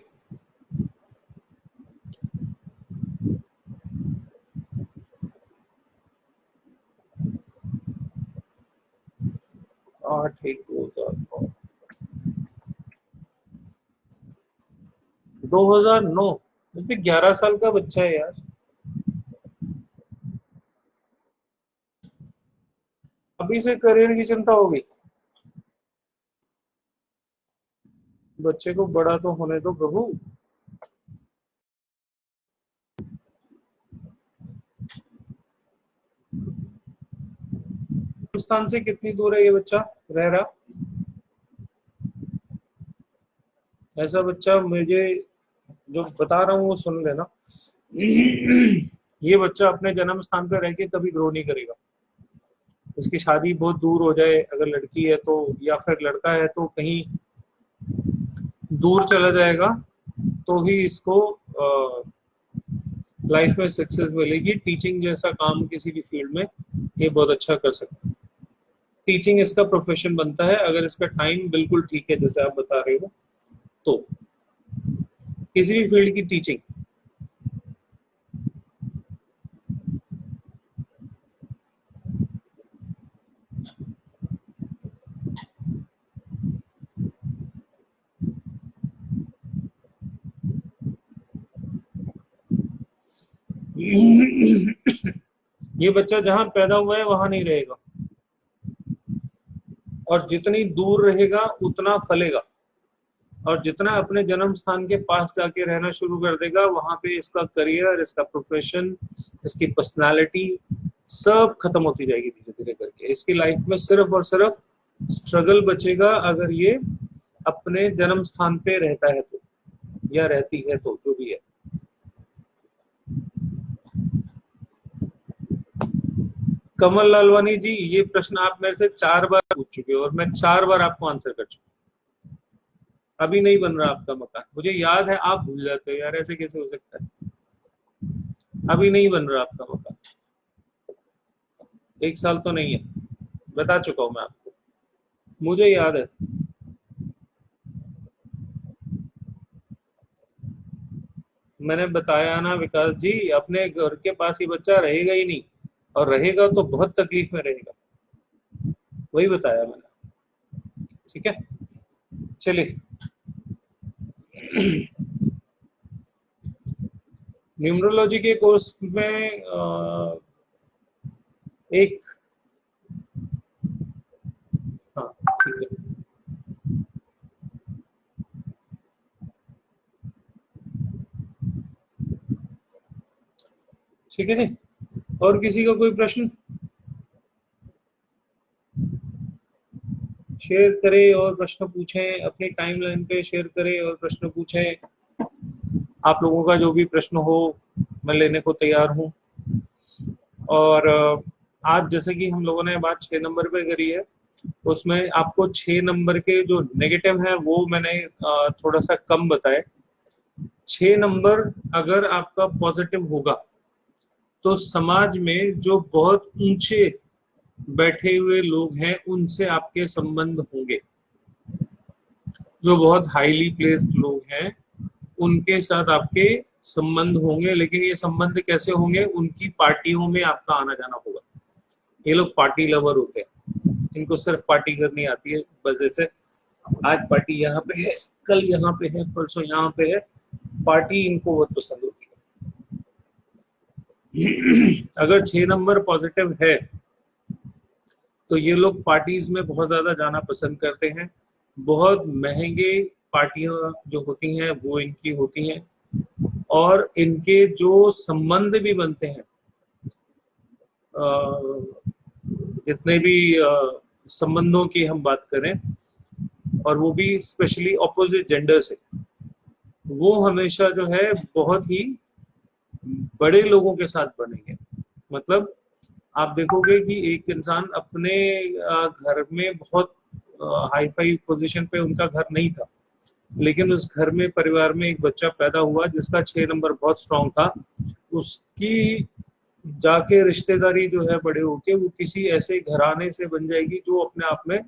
आठ एक 2009, तो 11 साल का बच्चा है यार। अभी से करियर की चिंता हो गई, बच्चे को बड़ा तो होने दो प्रभु। स्थान से कितनी दूर है ये बच्चा रह रहा? ऐसा बच्चा मुझे जो बता रहा हूँ वो सुन लेना। ये बच्चा अपने जन्म स्थान पर रह के कभी ग्रो नहीं करेगा। इसकी शादी बहुत दूर हो जाए, अगर लड़की है तो, या फिर लड़का है तो कहीं दूर चला जाएगा, तो ही इसको लाइफ में सक्सेस मिलेगी। टीचिंग जैसा काम किसी भी फील्ड में ये बहुत अच्छा कर सकता है। टीचिंग इसका प्रोफेशन बनता है अगर इसका टाइम बिल्कुल ठीक है, जैसे आप बता रहे हो, तो किसी भी फील्ड की टीचिंग। ये बच्चा जहां पैदा हुआ है वहां नहीं रहेगा, और जितनी दूर रहेगा उतना फलेगा, और जितना अपने जन्म स्थान के पास जाके रहना शुरू कर देगा वहां पे इसका करियर, इसका प्रोफेशन, इसकी पर्सनालिटी सब खत्म होती जाएगी धीरे धीरे करके। इसकी लाइफ में सिर्फ और सिर्फ स्ट्रगल बचेगा अगर ये अपने जन्म स्थान पे रहता है तो, या रहती है तो, जो भी है। कमल लालवानी जी, ये प्रश्न आप मेरे से 4 बार पूछ चुके हो और मैं 4 बार आपको आंसर कर चुका। अभी नहीं बन रहा आपका मकान, मुझे याद है, आप भूल जाते हो यार, ऐसे कैसे हो सकता है? अभी नहीं बन रहा आपका मकान, 1 साल तो नहीं है, बता चुका हूं मैं आपको, मुझे याद है। मैंने बताया ना विकास जी, अपने घर के पास ही बच्चा रहेगा ही नहीं, और रहेगा तो बहुत तकलीफ में रहेगा, वही बताया मैंने। ठीक है, चलिए। न्यूमरोलॉजी के कोर्स में एक, हाँ ठीक है, ठीक है जी। और किसी का कोई प्रश्न? शेयर करें और प्रश्न पूछें, अपनी टाइमलाइन पे शेयर करें और प्रश्न पूछें। आप लोगों का जो भी प्रश्न हो मैं लेने को तैयार हूँ। और आज जैसे कि हम लोगों ने बात 6 नंबर पे करी है, उसमें आपको 6 नंबर के जो नेगेटिव हैं वो मैंने थोड़ा सा कम बताए। 6 नंबर अगर आपका पॉजिटिव होगा तो समाज में जो बहुत ऊंचे बैठे हुए लोग हैं उनसे आपके संबंध होंगे, जो बहुत हाईली प्लेस्ड लोग हैं उनके साथ आपके संबंध होंगे। लेकिन ये संबंध कैसे होंगे? उनकी पार्टियों में आपका आना जाना होगा। ये लोग पार्टी लवर होते हैं, इनको सिर्फ पार्टी करनी आती है, बस जैसे आज पार्टी यहाँ पे है, कल यहाँ पे है, परसों यहाँ पे है, पार्टी इनको बहुत पसंद होती है। अगर 6 नंबर पॉजिटिव है तो ये लोग पार्टीज में बहुत ज्यादा जाना पसंद करते हैं। बहुत महंगे पार्टियां जो होती हैं वो इनकी होती हैं, और इनके जो संबंध भी बनते हैं, जितने भी संबंधों की हम बात करें, और वो भी स्पेशली ऑपोजिट जेंडर से, वो हमेशा जो है बहुत ही बड़े लोगों के साथ बनेंगे। मतलब आप देखोगे कि एक इंसान अपने घर में बहुत हाई फाई पोजीशन पे उनका घर नहीं था, लेकिन उस घर में परिवार में एक बच्चा पैदा हुआ जिसका 6 नंबर बहुत स्ट्रांग था, उसकी जाके रिश्तेदारी जो है बड़े होके वो किसी ऐसे घराने से बन जाएगी जो अपने आप में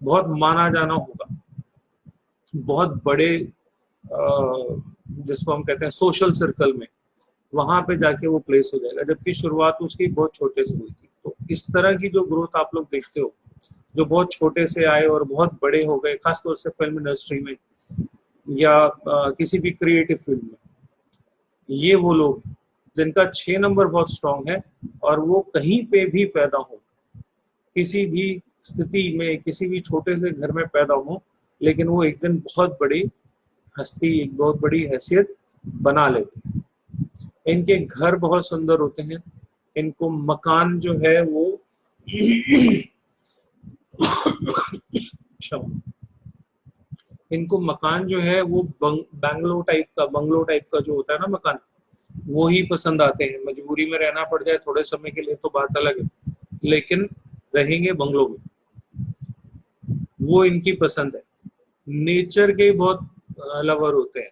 बहुत माना जाना होगा, बहुत बड़े जिसको हम कहते हैं सोशल सर्कल में, वहां पे जाके वो प्लेस हो जाएगा, जबकि शुरुआत उसकी बहुत छोटे से हुई थी। तो इस तरह की जो ग्रोथ आप लोग देखते हो, जो बहुत छोटे से आए और बहुत बड़े हो गए, खासतौर से फिल्म इंडस्ट्री में या किसी भी क्रिएटिव फील्ड में, ये वो लोग जिनका 6 नंबर बहुत स्ट्रांग है, और वो कहीं पे भी पैदा हो, किसी भी स्थिति में, किसी भी छोटे से घर में पैदा हो, लेकिन वो एक दिन बहुत बड़ी हस्ती, एक बहुत बड़ी हैसियत बना लेते हैं। इनके घर बहुत सुंदर होते हैं, इनको मकान जो है वो क्षमा, इनको मकान जो है वो बंगलो टाइप का जो होता है ना मकान, वो ही पसंद आते हैं। मजबूरी में रहना पड़ जाए थोड़े समय के लिए तो बात अलग है, लेकिन रहेंगे बंगलो में, वो इनकी पसंद है। नेचर के बहुत लवर होते हैं,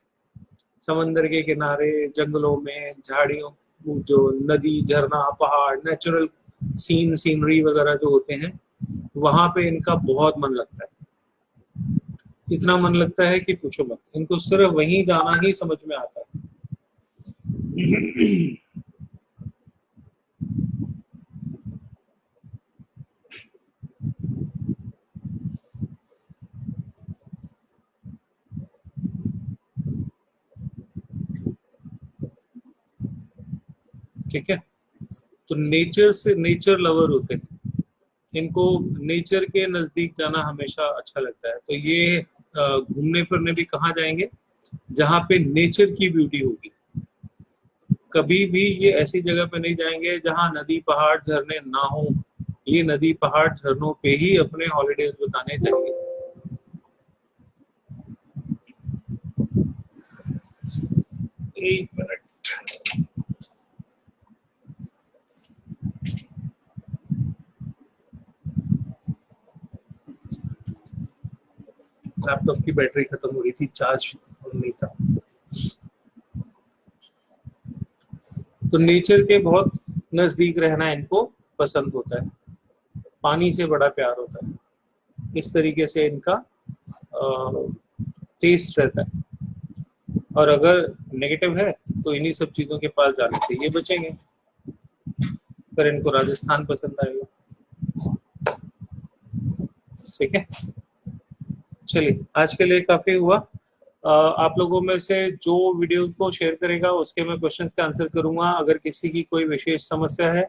समंदर के किनारे, जंगलों में, झाड़ियों, जो नदी, झरना, पहाड़, नेचुरल सीनरी वगैरह जो होते हैं, वहां पे इनका बहुत मन लगता है। इतना मन लगता है कि पूछो मत, इनको सिर्फ वहीं जाना ही समझ में आता है। ठीक है, तो नेचर लवर होते हैं, इनको नेचर के नजदीक जाना हमेशा अच्छा लगता है। तो ये घूमने फिरने भी कहाँ जाएंगे, जहाँ पे नेचर की ब्यूटी होगी। कभी भी ये ऐसी जगह पे नहीं जाएंगे जहाँ नदी, पहाड़, झरने ना हो। ये नदी, पहाड़, झरनों पे ही अपने हॉलीडेज बिताने चाहिए। एक मिनट, लैपटॉप की बैटरी खत्म हो रही थी, चार्ज नहीं था। तो नेचर के बहुत नजदीक रहना इनको पसंद होता है, पानी से बड़ा प्यार होता है। इस तरीके से इनका टेस्ट रहता है। और अगर नेगेटिव है तो इन्हीं सब चीजों के पास जाने से ये बचेंगे। फिर इनको राजस्थान पसंद आएगा। ठीक है, चलिए आज के लिए काफी हुआ। आप लोगों में से जो वीडियो को शेयर करेगा उसके मैं क्वेश्चन का आंसर करूंगा। अगर किसी की कोई विशेष समस्या है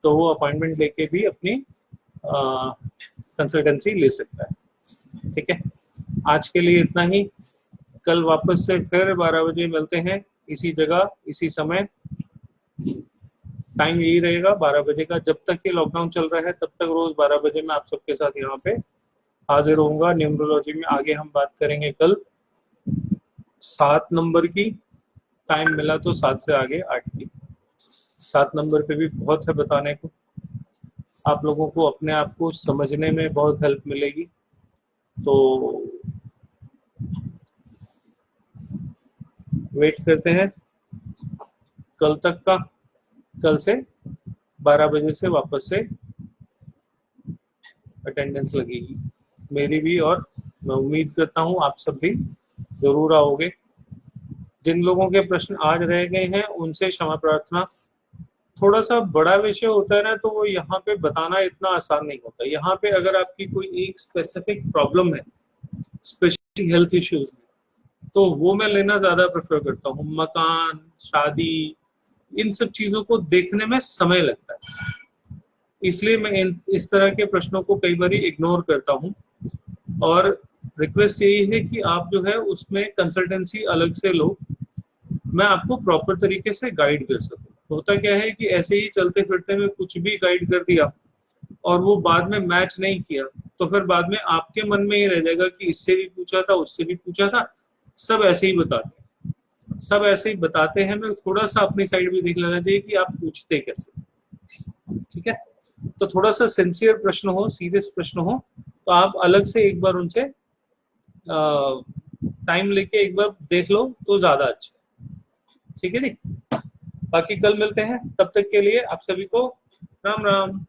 तो वो अपॉइंटमेंट लेके भी अपनी कंसल्टेंसी ले सकता है। ठीक है, आज के लिए इतना ही। कल वापस से फिर 12 बजे मिलते हैं, इसी जगह इसी समय। टाइम यही रहेगा 12 बजे का। जब तक ये लॉकडाउन चल रहा है तब तक रोज 12 बजे मैं आप सबके साथ यहाँ पे हाजिर होऊंगा। न्यूमरोलॉजी में आगे हम बात करेंगे कल 7 नंबर की। टाइम मिला तो 7 से आगे 8 की। 7 नंबर पे भी बहुत है बताने को। आप लोगों को अपने आप को समझने में बहुत हेल्प मिलेगी। तो वेट करते हैं कल तक का। कल से 12 बजे से वापस से अटेंडेंस लगेगी मेरी भी, और मैं उम्मीद करता हूँ आप सब भी जरूर आओगे। जिन लोगों के प्रश्न आज रह गए हैं उनसे क्षमा प्रार्थना। थोड़ा सा बड़ा विषय होता है ना, तो वो यहाँ पे बताना इतना आसान नहीं होता। यहाँ पे अगर आपकी कोई एक स्पेसिफिक प्रॉब्लम है, स्पेशली हेल्थ इश्यूज, तो वो मैं लेना ज्यादा प्रेफर करता हूँ। मकान, शादी, इन सब चीजों को देखने में समय लगता है, इसलिए मैं इस तरह के प्रश्नों को कई बार इग्नोर करता हूँ। और रिक्वेस्ट यही है कि आप जो है उसमें कंसल्टेंसी अलग से लो, मैं आपको प्रॉपर तरीके से गाइड कर सकूं। होता क्या है कि ऐसे ही चलते फिरते में कुछ भी गाइड कर दिया और वो बाद में मैच नहीं किया, तो फिर बाद में आपके मन में ही रह जाएगा कि इससे भी पूछा था, उससे भी पूछा था, सब ऐसे ही बताते हैं। मैं थोड़ा सा अपनी साइड भी देख लेना चाहिए कि आप पूछते कैसे। ठीक है, तो थोड़ा सा सिंसियर प्रश्न हो, सीरियस प्रश्न हो, तो आप अलग से एक बार उनसे टाइम लेके एक बार देख लो तो ज्यादा अच्छा। ठीक है जी, बाकी कल मिलते हैं। तब तक के लिए आप सभी को राम राम।